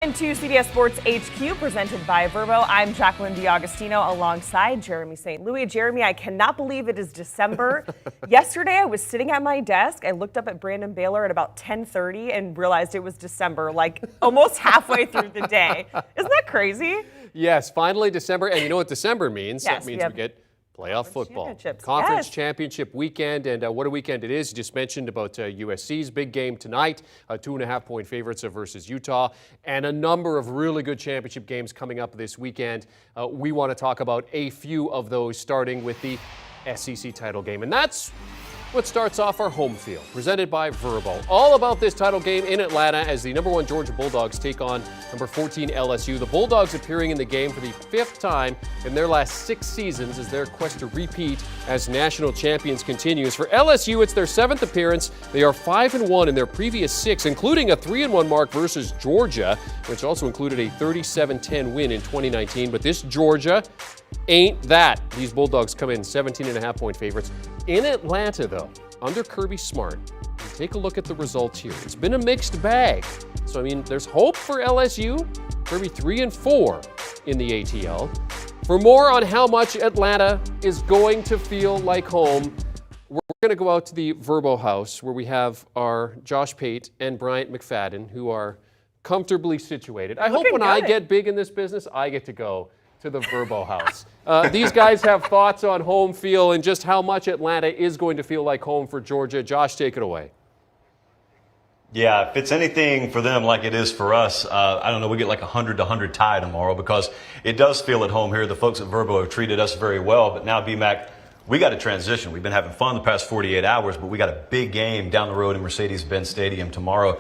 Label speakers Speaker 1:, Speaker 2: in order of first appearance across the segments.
Speaker 1: Into CBS Sports HQ, presented by Vrbo. I'm Jacqueline D'Agostino alongside Jeremy St. Louis. Jeremy, I cannot believe it is December. Yesterday, I was sitting at my desk. I looked up at Brandon Baylor at about 10:30 and realized it was December, like almost halfway through the day. Isn't that crazy?
Speaker 2: Yes, finally December. And you know what December means?
Speaker 1: Yes,
Speaker 2: that means we get playoff football.
Speaker 1: Conference
Speaker 2: championship weekend. And what a weekend it is. You just mentioned about USC's big game tonight, 2.5-point favorites versus Utah, and a number of really good championship games coming up this weekend. We want to talk about a few of those, starting with the SEC title game. And that's what starts off our home field, presented by Vrbo. All about this title game in Atlanta as the number 1 Georgia Bulldogs take on number 14 LSU. The Bulldogs appearing in the game for the 5th time in their last 6 seasons as their quest to repeat as national champions continues. For LSU, it's their 7th appearance. They are 5-1 in their previous 6, including a 3-1 mark versus Georgia, which also included a 37-10 win in 2019. But this Georgia ain't that. These Bulldogs come in 17.5-point favorites. In Atlanta, though, under Kirby Smart, take a look at the results here. It's been a mixed bag. So, I mean, there's hope for LSU. Kirby 3-4 in the ATL. For more on how much Atlanta is going to feel like home, we're going to go out to the Vrbo house where we have our Josh Pate and Bryant McFadden, who are comfortably situated. I hope when I get big in this business, I get to go to the Vrbo house. These guys have thoughts on home feel and just how much Atlanta is going to feel like home for Georgia. Josh, take it away.
Speaker 3: Yeah, if it's anything for them like it is for us, I don't know, we get like 100-100 tie tomorrow because it does feel at home here. The folks at Vrbo have treated us very well, but now BMAC, we got to transition. We've been having fun the past 48 hours, but we got a big game down the road in Mercedes-Benz Stadium tomorrow.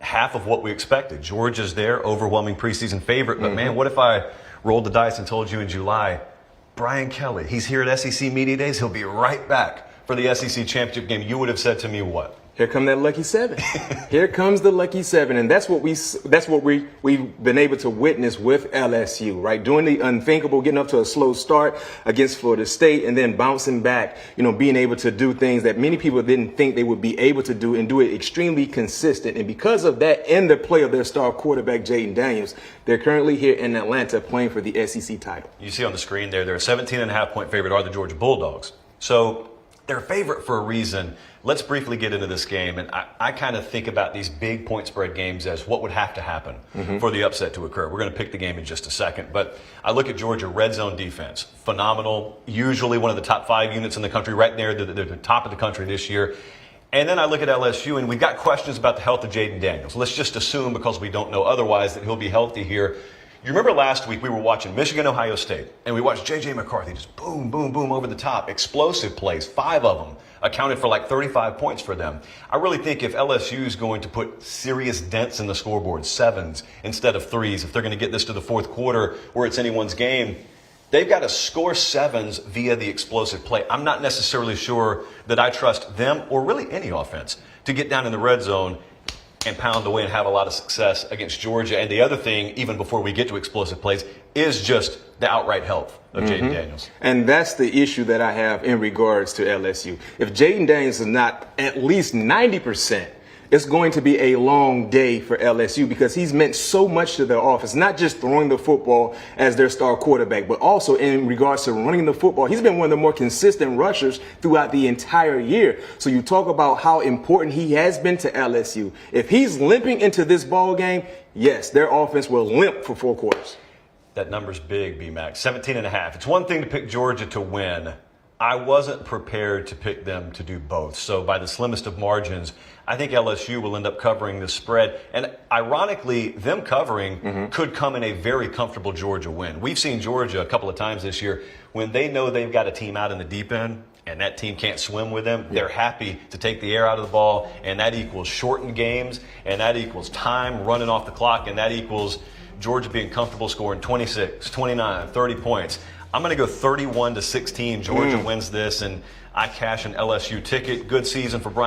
Speaker 3: Half of what we expected. Georgia's there, overwhelming preseason favorite, but man, what if I rolled the dice and told you in July, Brian Kelly, he's here at SEC Media Days. He'll be right back for the SEC Championship game. You would have said to me what?
Speaker 4: Here come that lucky 7. Here comes the lucky 7, and that's what we've been able to witness with LSU, right? Doing the unthinkable, getting up to a slow start against Florida State, and then bouncing back. You know, being able to do things that many people didn't think they would be able to do, and do it extremely consistent. And because of that, and the play of their star quarterback Jayden Daniels, they're currently here in Atlanta playing for the SEC title.
Speaker 3: You see on the screen there, they're a 17.5-point favorite are the Georgia Bulldogs. So they're a favorite for a reason. Let's briefly get into this game. And I kind of think about these big point spread games as what would have to happen for the upset to occur. We're going to pick the game in just a second. But I look at Georgia red zone defense. Phenomenal. Usually one of the top 5 units in the country, right there. They're the top of the country this year. And then I look at LSU, and we've got questions about the health of Jayden Daniels. Let's just assume, because we don't know otherwise, that he'll be healthy here. You remember last week we were watching Michigan, Ohio State, and we watched J.J. McCarthy just boom, boom, boom over the top. Explosive plays, 5 of them accounted for like 35 points for them. I really think if LSU is going to put serious dents in the scoreboard, 7s instead of 3s, if they're going to get this to the 4th quarter where it's anyone's game, they've got to score 7s via the explosive play. I'm not necessarily sure that I trust them or really any offense to get down in the red zone and pound away and have a lot of success against Georgia. And the other thing, even before we get to explosive plays, is just the outright health of Jayden Daniels.
Speaker 4: And that's the issue that I have in regards to LSU. If Jayden Daniels is not at least 90%, it's going to be a long day for LSU because he's meant so much to their offense, not just throwing the football as their star quarterback, but also in regards to running the football. He's been one of the more consistent rushers throughout the entire year. So you talk about how important he has been to LSU. If he's limping into this ball game, yes, their offense will limp for 4 quarters.
Speaker 3: That number's big, BMAC. 17.5. It's one thing to pick Georgia to win. I wasn't prepared to pick them to do both. So by the slimmest of margins, I think LSU will end up covering the spread. And ironically, them covering could come in a very comfortable Georgia win. We've seen Georgia a couple of times this year when they know they've got a team out in the deep end and that team can't swim with them. They're happy to take the air out of the ball, and that equals shortened games, and that equals time running off the clock, and that equals Georgia being comfortable scoring 26, 29, 30 points. I'm going to go 31-16. Georgia wins this, and I cash an LSU ticket. Good season for Brian.